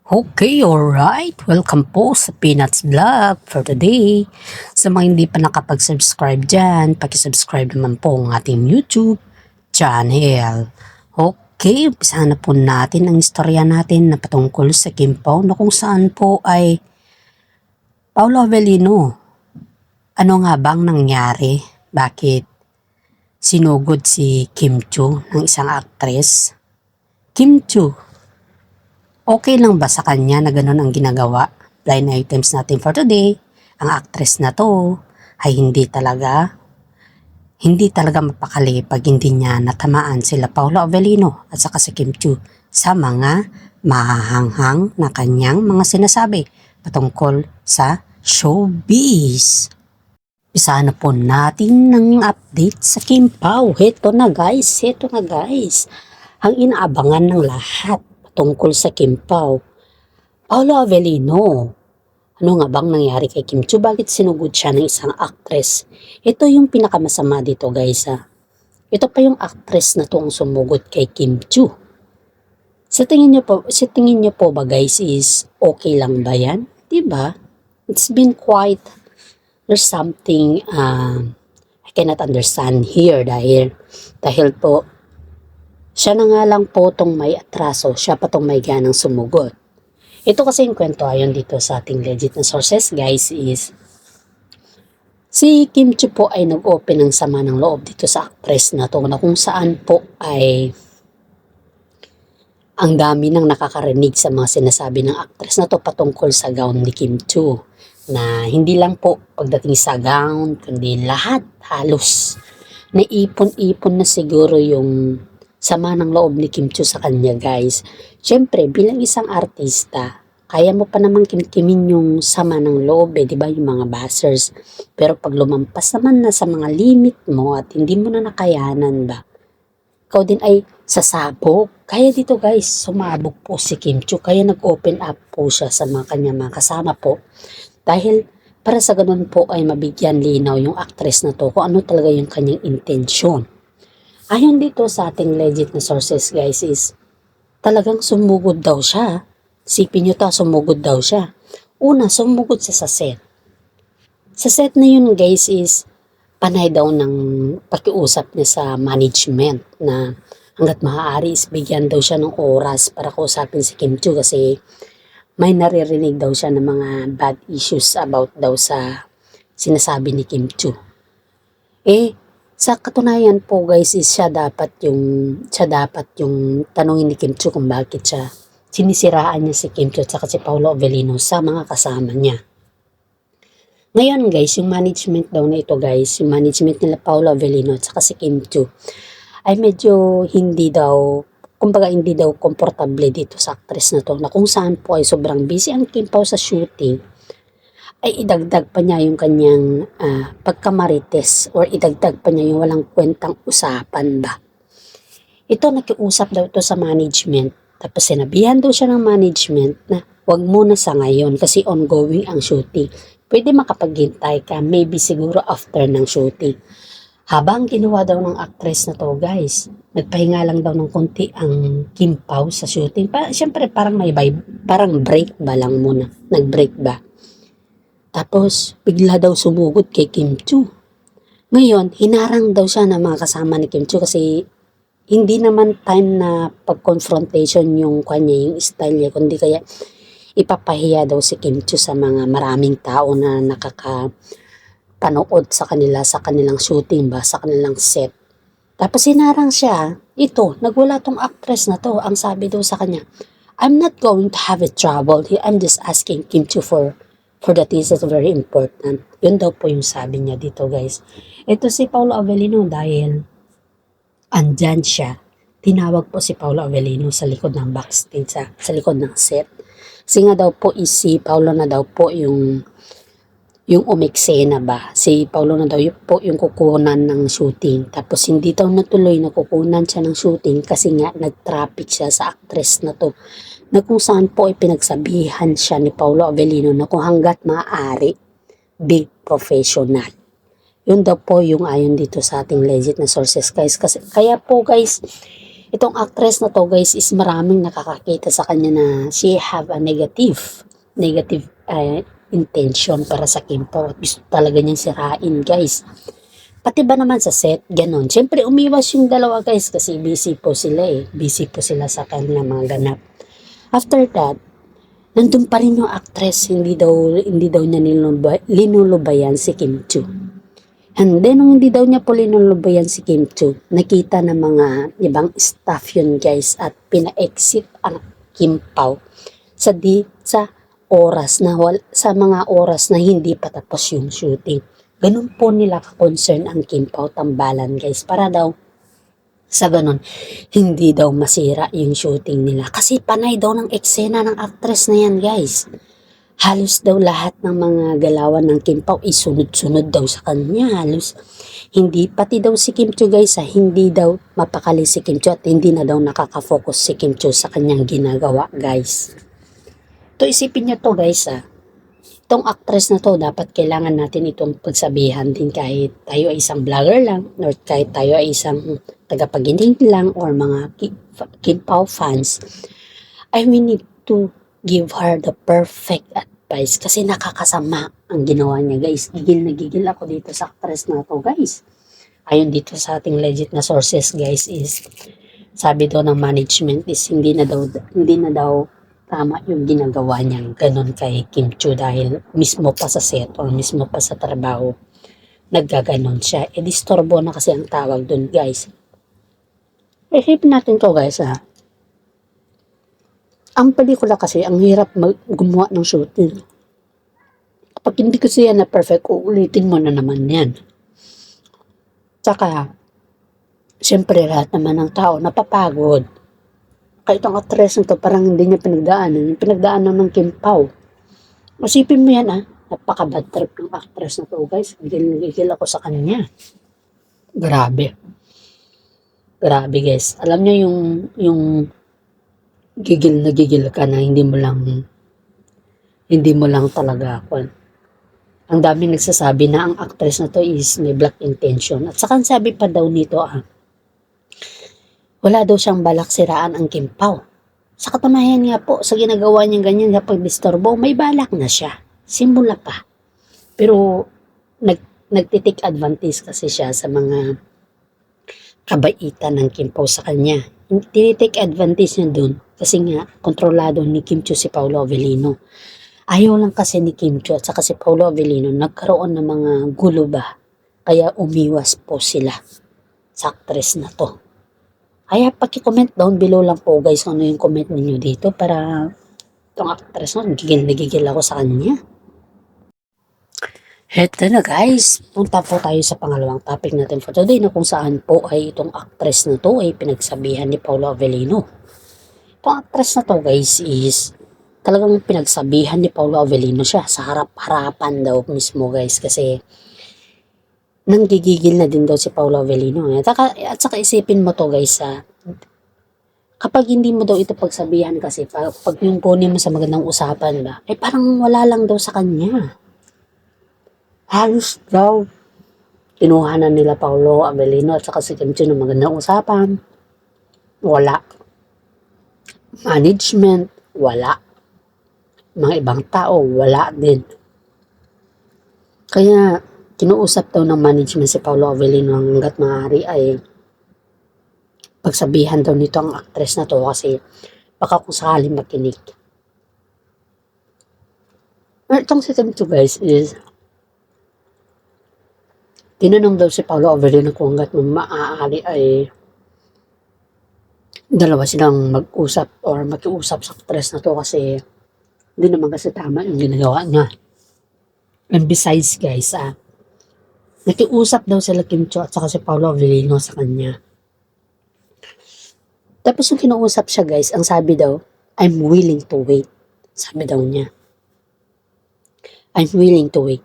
Okay, alright. Welcome po sa Peanuts Vlog for today. Sa mga hindi pa nakapag-subscribe dyan, pakisubscribe naman po ang ating YouTube channel. Okay, umpisahan na po natin ang istorya natin na patungkol sa Kim Pao na kung saan po ay Paolo Avellino. Ano nga bang nangyari? Bakit sinugod si Kim Chiu ng isang aktres? Kim Chiu, okay lang ba sa kanya na ganun ang ginagawa? Blind items natin for today. Ang actress na to ay hindi talaga mapakali pag hindi niya natamaan sila Paolo Avellino at saka si Kim Chiu sa mga mahahanghang na kanyang mga sinasabi patungkol sa showbiz. Isa na po natin ng update sa Kim Pao. Heto na guys. Ang inaabangan ng lahat tungkol sa Kim Pao. Paolo Avellino. Ano nga bang nangyari kay Kim Chiu? Bakit sinugod siya ng isang actress? Ito yung pinakamasama dito guys ha. Ito pa yung actress na to ang sumugod kay Kim Chiu. Sa tingin niyo po ba guys is okay lang ba yan? Diba? It's been quite, there's something I cannot understand here dahil po siya na nga lang po tong may atraso, siya pa tong may ganang sumugod. Ito kasi yung kwento ayon dito sa ating legit na sources guys is si Kim Chiu po ay nag-open ng sama ng loob dito sa actress na to na kung saan po ay ang dami nang nakakarinig sa mga sinasabi ng actress na to patungkol sa gown ni Kim Chiu na hindi lang po pagdating sa gown kundi lahat halos naipon-ipon na siguro yung sama ng loob ni Kim Chiu sa kanya guys. Siyempre bilang isang artista kaya mo pa namang kimkimin yung sama ng loob diba yung mga bashers, pero pag lumampas naman na sa mga limit mo at hindi mo na nakayanan ba, ikaw din ay sasabog. Kaya dito guys, sumabog po si Kim Chiu, kaya nag-open up po siya sa mga kanya mga kasama po dahil para sa ganun po ay mabigyan linaw yung actress na to kung ano talaga yung kanyang intensyon. Ayon dito sa ating legit na sources guys is talagang sumugod daw siya. Sipin nyo sumugod daw siya. Una, sumugod siya sa set. Sa set na yun guys is panay daw ng pakiusap niya sa management na hanggat maaari is bigyan daw siya ng oras para kausapin si Kim Chiu kasi may naririnig daw siya ng mga bad issues about daw sa sinasabi ni Kim Chiu. Sa katunayan po guys is siya dapat yung tanungin ni Kim Chiu kung bakit siya sinisiraan niya si Kim Chiu at saka si Paolo Avellino sa mga kasama niya. Ngayon guys, yung management daw na ito guys, yung management nila Paolo Avellino at saka si Kim Chiu ay medyo hindi daw komportable dito sa actress na to na kung saan po ay sobrang busy ang Kim Pao sa shooting ay idagdag pa niya yung kanyang pagkamarites or idagdag pa niya yung walang kwentang usapan ba. Ito nakiusap daw ito sa management tapos sinabihan daw siya ng management na wag muna sa ngayon kasi ongoing ang shooting. Pwede makapaghintay ka maybe siguro after ng shooting. Habang ginawa daw ng actress na to guys, nagpahinga lang daw ng konti ang Kim Pao sa shooting. Siyempre parang parang break ba lang muna, nag-break ba. Tapos, bigla daw sumugod kay Kim Chiu. Ngayon, hinarang daw siya ng mga kasama ni Kim Chiu kasi hindi naman time na pag-confrontation yung kanya, yung style niya, kundi kaya ipapahiya daw si Kim Chiu sa mga maraming tao na nakakapanood sa kanilang shooting ba, sa kanilang set. Tapos hinarang siya, nagwala tong actress na to, ang sabi daw sa kanya, I'm not going to have a trouble here, I'm just asking Kim Chiu for that is very important. Yun daw po yung sabi niya dito guys. Ito si Paolo Avellino dahil andyan siya. Tinawag po si Paolo Avellino sa likod ng backstage, sa likod ng set. Kasi nga daw po si Paolo na daw po yung umeksena ba. Si Paolo na daw po yung kukunan ng shooting. Tapos hindi daw natuloy na kukunan siya ng shooting kasi nga nag-traffic siya sa actress na to. Na kung saan po ay pinagsabihan siya ni Paolo Avellino na kung hanggat maaari, big professional. Yun daw po yung ayon dito sa ating legit na sources guys. Kaya po guys, Itong actress na to guys is maraming nakakakita sa kanya na she have a negative intention para sa Kim Pao at gusto talaga niyang sirain guys. Pati ba naman sa set, ganon. Siyempre umiwas yung dalawa guys kasi busy po sila eh. Busy po sila sa kanilang mga ganap. After that, nandun pa rin yung actress, hindi daw niya linulubayan si Kim Chu. And then, nung hindi daw niya po linulubayan si Kim Chu, nakita ng mga ibang staff yun guys at pina-exit ang Kim Pao sa sa mga oras na hindi pa tapos yung shooting. Ganun po nila ka-concern ang Kim Pao tambalan guys para daw sa ganun hindi daw masira yung shooting nila kasi panay daw ng eksena ng actress na yan guys. Halos daw lahat ng mga galawan ng Kim Pao isunod-sunod daw sa kanya. Halos hindi, pati daw si Kim Chu guys hindi daw mapakali si Kim Chu at hindi na daw nakaka-focus si Kim Chu sa kanyang ginagawa guys. To isipin nyo to guys itong actress na to dapat kailangan natin itong pagsabihan din kahit tayo ay isang vlogger lang or kahit tayo ay isang tagapaginig lang or mga Kim Pao fans. We need to give her the perfect advice kasi nakakasama ang ginawa niya guys. Gigil na gigil ako dito sa actress na to guys. Ayon dito sa ating legit na sources guys is sabi daw ng management is hindi na daw tama yung ginagawa niya ganun kay Kim Chu dahil mismo pa sa set or mismo pa sa trabaho naggaganon siya. Disturbo na kasi ang tawag dun guys. Isipin natin to guys ang pelikula kasi, ang hirap gumawa ng shooting. Kapag hindi kasi yan na perfect, uulitin mo na naman yan. Tsaka, siyempre lahat naman ng tao napapagod. Kahit ang actress nito, parang hindi niya pinagdaanan. Yung pinagdaanan ng Kim Pao. Masipin mo yan napaka-bad trip ng actress na to guys. Gigil ako sa kanya. Grabe guys. Alam niyo yung gigil na gigil ka na hindi mo lang talaga ang daming nagsasabi na ang actress na to is may black intention at saka sabi pa daw nito wala daw siyang balak siraan ang Kim Pao. Sa katunayan nga po sa ginagawa niya ganyan sa pagdisturbo may balak na siya simula pa pero nagtitik advantage kasi siya sa mga kabaitan ng Kim Pao sa kanya. Tinitake advantage niya dun kasi nga kontrolado ni Kim Chu si Paolo Avellino. Ayaw lang kasi ni Kim Chu at saka si Paolo Avellino nagkaroon ng mga gulo ba kaya umiwas po sila sa actress na to. Kaya paki-comment down below lang po guys kung ano yung comment ninyo dito para itong actress na gigil ako sa kanya. Heto na guys, punta po tayo sa pangalawang topic natin for today na kung saan po ay itong actress na to ay pinagsabihan ni Paolo Avellino. Itong actress na to guys is talagang pinagsabihan ni Paolo Avellino siya sa harap-harapan daw mismo guys kasi nanggigigil na din daw si Paolo Avellino. At saka isipin mo to guys kapag hindi mo daw ito pagsabihan kasi pag yung kunin mo sa magandang usapan ba, ay parang wala lang daw sa kanya. Halos daw kinuhanan nila Paolo Avellino at saka si Kim Chu ng magandang usapan. Wala. Management, wala. Mga ibang tao, wala din. Kaya kinuusap daw ng management si Paolo Avellino hanggat maaari ay pagsabihan daw nito ang actress na to kasi baka kung sakaling makinig. Itong si Kim Chu guys is tinanong daw si Paolo Avellino kung hanggat maaari ay dalawa silang mag-usap or makiusap sa actress na to kasi hindi naman kasi tama yung ginagawa niya. And besides guys, nakiusap daw sila Kim Chu at saka si Paolo Avellino sa kanya. Tapos yung kinuusap siya guys, ang sabi daw, I'm willing to wait. Sabi daw niya. I'm willing to wait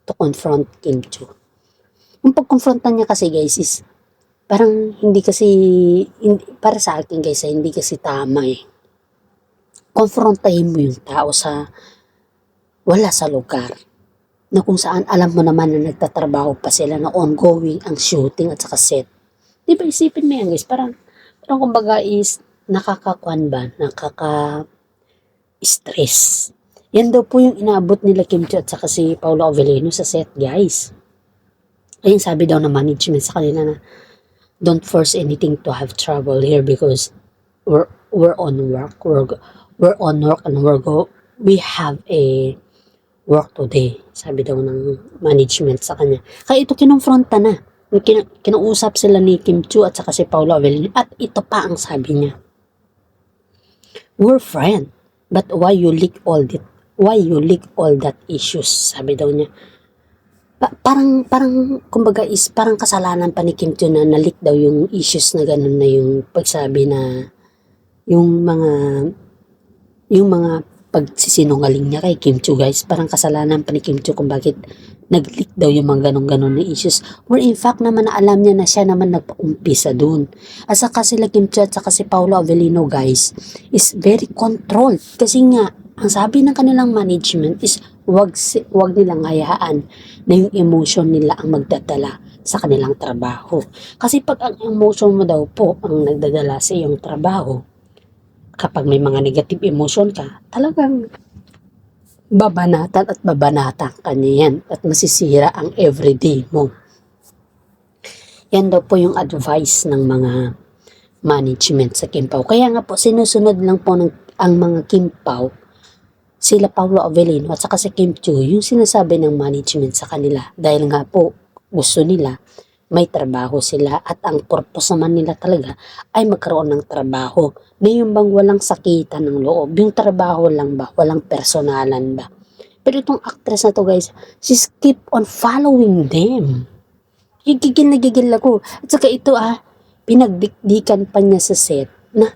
to confront Kim Chu. Yung pag-confrontan niya kasi guys is parang para sa akin guys hindi kasi tama Konfrontahin mo yung tao wala sa lugar na kung saan alam mo naman na nagtatrabaho pa sila na ongoing ang shooting at saka set. Di ba isipin mo yan guys, parang Pero kumbaga is nakakakuan ba, nakaka-stress. Yan daw po yung inaabot nila Kim Chiu at saka si Paolo Avellino sa set, guys. Ayun, sabi daw ng management sa kanila na don't force anything to have trouble here because we're on work. We're on work and we have a work today. Sabi daw ng management sa kanya. Kaya ito kinonfronta na. Kinausap sila ni Kim Chiu at saka si Paolo Avellino at ito pa ang sabi niya. We're friends, but why you leak all that issues? Sabi daw niya. Parang kumbaga is parang kasalanan pa ni Kim Chiu na nalik daw yung issues na ganun na yung pagsabi na yung mga pagsisinungaling niya kay Kim Chiu, guys. Parang kasalanan pa ni Kim Chiu kung bakit nag-leak daw yung mga ganun na issues. Where in fact naman na alam niya na siya naman nagpa-umpisa dun. At saka sila Kim Chiu at saka si Paolo Avellino, guys, is very controlled. Kasi nga, ang sabi ng kanilang management is wag nilang hayaan na yung emotion nila ang magdadala sa kanilang trabaho. Kasi pag ang emotion mo daw po ang nagdadala sa iyong trabaho, kapag may mga negative emotion ka, talagang babanatan ka niyan at masisira ang everyday mo. Yan daw po yung advice ng mga management sa Kimpao. Kaya nga po, sinusunod lang po ang mga Kimpao, sila Paolo Avellino at saka si Kim Chiu, yung sinasabi ng management sa kanila. Dahil nga po, gusto nila may trabaho sila at ang purpose naman nila talaga ay magkaroon ng trabaho na yung bang walang sakitan ng loob, yung trabaho lang ba, walang personalan ba. Pero itong actress na to, guys, she keep on following them. Gigil na gigil ako. At saka ito pinagdikdikan pa niya sa set na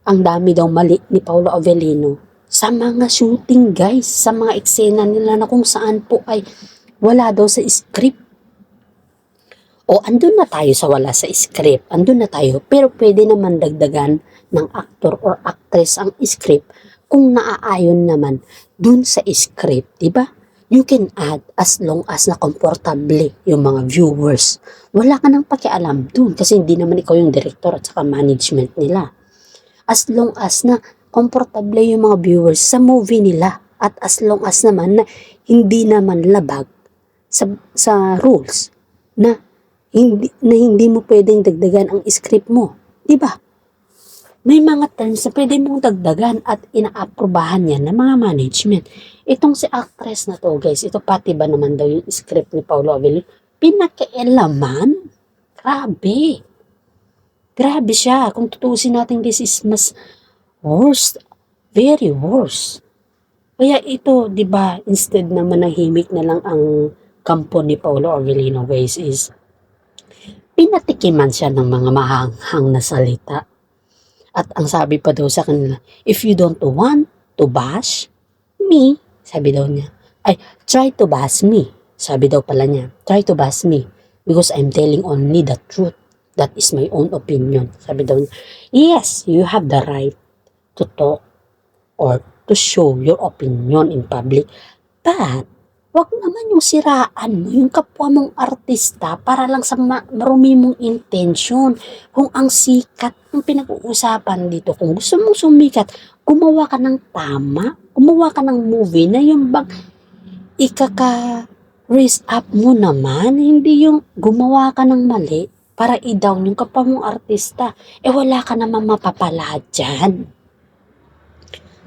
ang dami daw mali ni Paolo Avellino sa mga shooting, guys, sa mga eksena nila na kung saan po ay wala daw sa script. O andun na tayo sa wala sa script, andun na tayo, pero pwede naman dagdagan ng actor or actress ang script kung naaayon naman dun sa script, diba? You can add as long as na komportable yung mga viewers. Wala ka nang pakialam dun kasi hindi naman ikaw yung director at saka management nila. As long as na komportable yung mga viewers sa movie nila at as long as naman na hindi naman labag sa rules na hindi mo pwedeng dagdagan ang script mo. Diba? May mga terms na pwede mong dagdagan at inaaprobahan yan ng mga management. Itong si actress na to, guys, ito pati ba naman daw yung script ni Paolo Avellino? Pinakialaman? Grabe. Grabe siya. Kung tutuusin natin, this is mas worst. Very worst. Kaya ito, diba, instead na manahimik na lang ang kampo ni Paolo Avellino, guys, is pinatikiman siya ng mga mahanghang na salita. At ang sabi pa daw sa kanila, if you don't want to bash me, sabi daw niya, try to bash me. Sabi daw pala niya, try to bash me because I'm telling only the truth. That is my own opinion. Sabi daw niya, yes, you have the right to talk or to show your opinion in public. But, wag naman yung siraan mo, yung kapwa mong artista para lang sa marumi mong intention. Kung ang sikat, yung pinag-uusapan dito, kung gusto mong sumikat, gumawa ka ng tama, gumawa ka ng movie na yung bang ikaka-raise up mo naman, hindi yung gumawa ka ng mali para i-down yung kapwa mong artista. Wala ka naman mapapala dyan.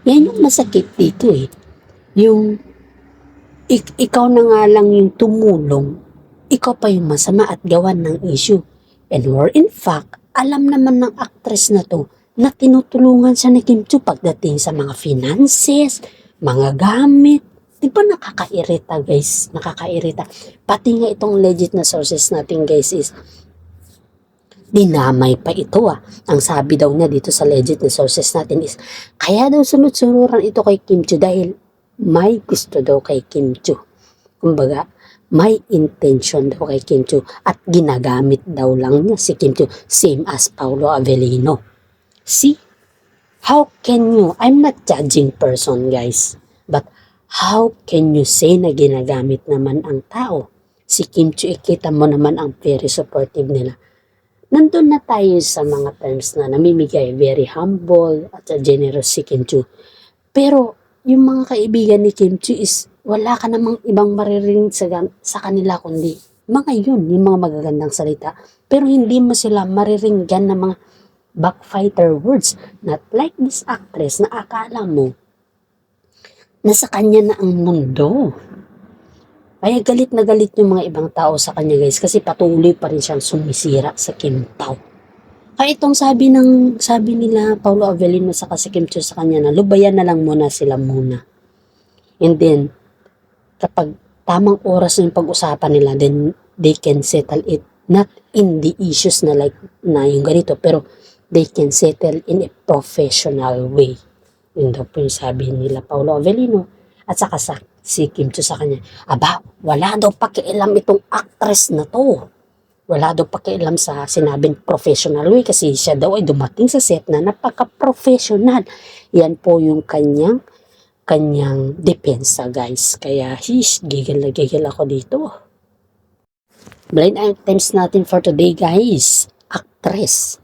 Yan yung masakit dito Yung ikaw na nga lang yung tumulong, ikaw pa yung masama at gawan ng issue. And where in fact, alam naman ng actress na to na tinutulungan siya ni Kim Chiu pagdating sa mga finances, mga gamit. Di ba nakakairita, guys? Nakakairita. Pati nga itong legit na sources natin, guys, is dinamay pa ito Ang sabi daw niya dito sa legit na sources natin is, kaya daw sunod-sunuran ito kay Kim Chiu dahil may gusto daw kay Kim Chiu. Kumbaga, may intention daw kay Kim Chiu at ginagamit daw lang niya si Kim Chiu, same as Paolo Avellino. See? How can you, I'm not judging person, guys, but how can you say na ginagamit naman ang tao? Si Kim Chiu, ikita mo naman ang very supportive nila. Nandun na tayo sa mga terms na namimigay, very humble at generous si Kim Chu. Pero yung mga kaibigan ni Kim Chu is wala ka namang ibang maririnig sa kanila kundi mga yun, yung mga magagandang salita. Pero hindi mo sila mariringgan ng mga backfighter words. Not like this actress na akala mo na sa kanya na ang mundo. Kaya galit na galit yung mga ibang tao sa kanya guys kasi patuloy pa rin siyang sumisira sa Kim Pao. Kaya itong sabi nila Paulo Avelino sa si Kim Chiu sa kanya na lubayan na lang muna sila muna. And then kapag tamang oras yung pag-usapan nila, then they can settle it not in the issues na like na yung ganito, pero they can settle in a professional way. Yun daw po yung sabi nila Paulo Avelino at saka si Kim Chiu sa kanya. Aba, wala daw pakialam itong actress na to. Wala daw pakialam sa sinabing professional way kasi siya daw ay dumating sa set na napaka-professional. Yan po yung kanyang depensa guys. Kaya gigil na gigil ako dito. Blind items natin for today guys. Actress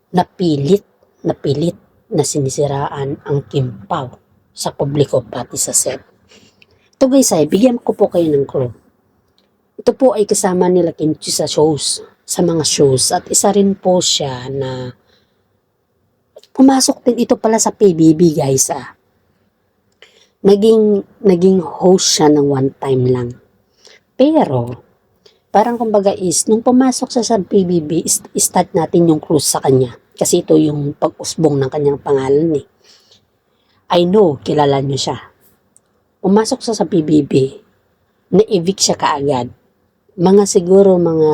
napilit na sinisiraan ang Kim Pao sa publiko pati sa set. Ito guys ay bigyan ko po kayo ng clue. Ito po ay kasama nila Kim Chiu sa shows, sa mga shows at isa rin po siya na pumasok din ito pala sa PBB guys Naging host siya ng one time lang. Pero parang kumbaga is nung pumasok siya sa PBB, start natin yung clue sa kanya kasi ito yung pag-usbong ng kanyang pangalan I know, kilala niyo siya. Pumasok siya sa PBB, na-evict siya kaagad. Siguro mga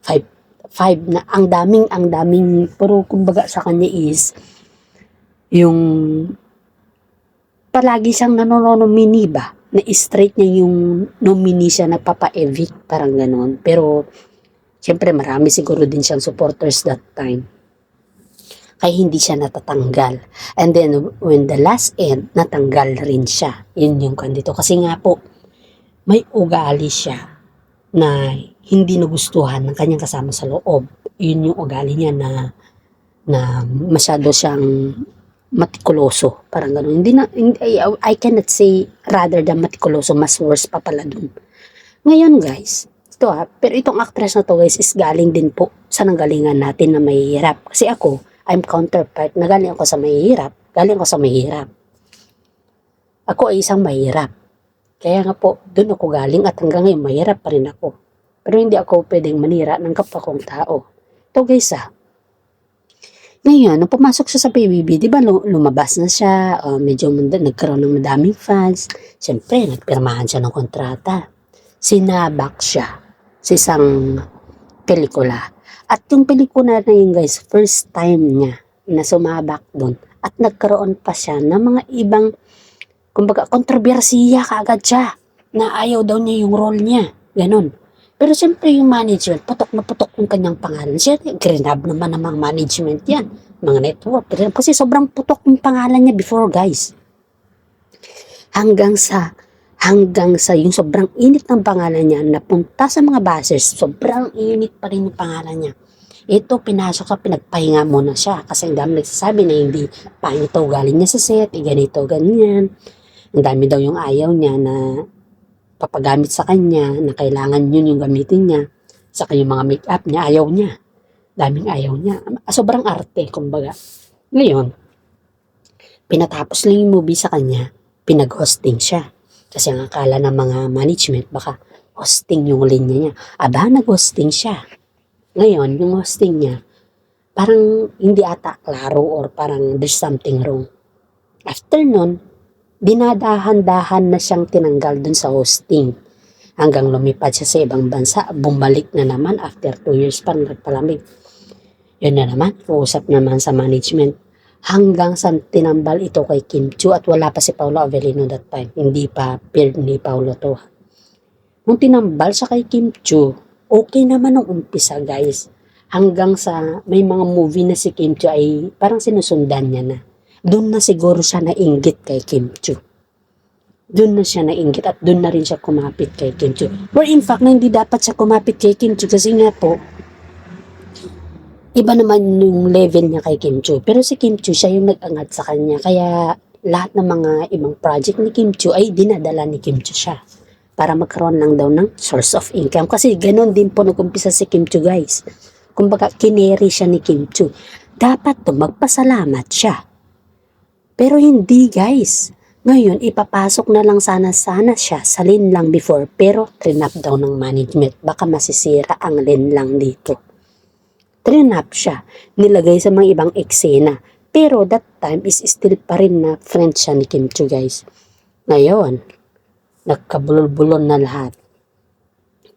5 na ang daming pero kumbaga sa kanya is yung palagi siyang nanonomini ba na straight niya yung nominee siya nagpapa-evict parang ganon. Pero syempre marami siguro din siyang supporters that time. Kaya hindi siya natatanggal. And then, when the last end, natanggal rin siya. Yun yung kandito. Kasi nga po, may ugali siya na hindi nagustuhan ng kanyang kasama sa loob. Yun yung ugali niya na masyado siyang matikuloso. Parang gano'n. I cannot say rather than matikuloso, mas worse pa pala dun. Ngayon guys, pero itong actress na to guys is galing din po sa nanggalingan natin na mahihirap. Kasi ako, I'm counterpart na galing ako sa mahihirap. Ako ay isang mahirap. Kaya nga po, doon ako galing at hanggang ngayon mahirap pa rin ako. Pero hindi ako pwedeng manira ng kapwa kong tao. Ito guys ngayon, nung pumasok siya sa PBB, di ba lumabas na siya, medyo nagkaroon ng madaming fans. Siyempre, nagpirmahan siya ng kontrata. Sinabak siya sa isang pelikula. At yung pelikula na yun guys, first time niya na sumabak doon. At nagkaroon pa siya ng mga ibang, kumbaga, kontrobersiya kaagad siya. Na ayaw daw niya yung role niya. Ganon. Pero siyempre yung management, putok na putok yung kanyang pangalan. Siya, grinab naman ng mga management yan. Mga network. Kasi sobrang putok yung pangalan niya before guys. Hanggang sa yung sobrang init ng pangalan niya, napunta sa mga bashers, sobrang init pa rin yung pangalan niya. Ito, pinasok sa pinagpahinga muna siya kasi ang dami nagsasabi na hindi pangit ito galing niya sa set, ganito, ganyan. Ang dami daw yung ayaw niya na papagamit sa kanya, na kailangan yun yung gamitin niya. Saka yung mga make-up niya, ayaw niya. Daming ayaw niya. Sobrang arte, kumbaga. Ngayon, pinatapos lang yung movie sa kanya, pinag-hosting siya. Kasi ang akala ng mga management, baka hosting yung linya niya. Aba, nag-hosting siya. Ngayon, yung hosting niya, parang hindi ata klaro or parang there's something wrong. After nun, dinadahan-dahan na siyang tinanggal dun sa hosting. Hanggang lumipad siya sa ibang bansa, bumalik na naman after 2 years pa nagpalamig. Yun na naman, uusap naman sa management. Hanggang sa tinambal ito kay Kim Chiu at wala pa si Paulo Avelino that time. Hindi pa peer ni Paulo to. Nung tinambal siya kay Kim Chiu, okay naman nung umpisa guys. Hanggang sa may mga movie na si Kim Chiu ay parang sinusundan niya na. Doon na siguro siya nainggit kay Kim Chiu. Doon na siya nainggit at doon na rin siya kumapit kay Kim Chiu. Or in fact, na hindi dapat siya kumapit kay Kim Chiu kasi nga po, Iba naman yung level niya kay Kim Chiu. Pero si Kim Chiu, siya yung nag-angat sa kanya. Kaya lahat ng mga ibang project ni Kim Chiu ay dinadala ni Kim Chiu siya. Para magkaroon lang daw ng source of income. Kasi ganun din po nag-umpisa si Kim Chiu, guys. Kumbaga, kineri siya ni Kim Chiu. Dapat to magpasalamat siya. Pero hindi, guys. Ngayon, ipapasok na lang sana siya sa lane lang before. Pero trinap daw ng management. Baka masisira ang lane lang dito. Trinap siya, nilagay sa mga ibang eksena. Pero that time is still pa rin na friend siya ni Kim Chiu, guys. Ngayon, nagkabulol-bulon na lahat.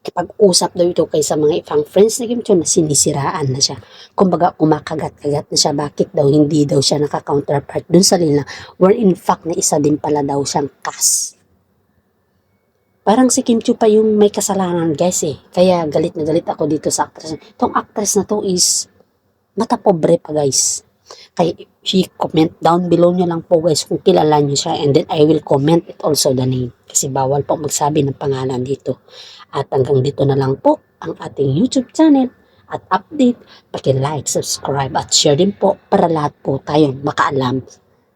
Ipag-usap daw ito kay sa mga ibang friends ni Kim Chiu na sinisiraan na siya. Kumbaga, kumakagat-kagat na siya. Bakit daw hindi daw siya naka-counterpart dun sa nila, where in fact na isa din pala daw siyang cast. Parang si Kim Chiu pa yung may kasalanan, guys, eh. Kaya galit na galit ako dito sa actress. Itong actress na to is mata pobre pa, guys. Kaya comment down below nyo lang po, guys, kung kilala nyo siya. And then I will comment it also the name. Kasi bawal po magsabi ng pangalan dito. At hanggang dito na lang po ang ating YouTube channel. At update, paki-like, subscribe at share din po para lahat po tayong makaalam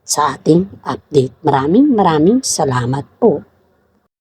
sa ating update. Maraming salamat po.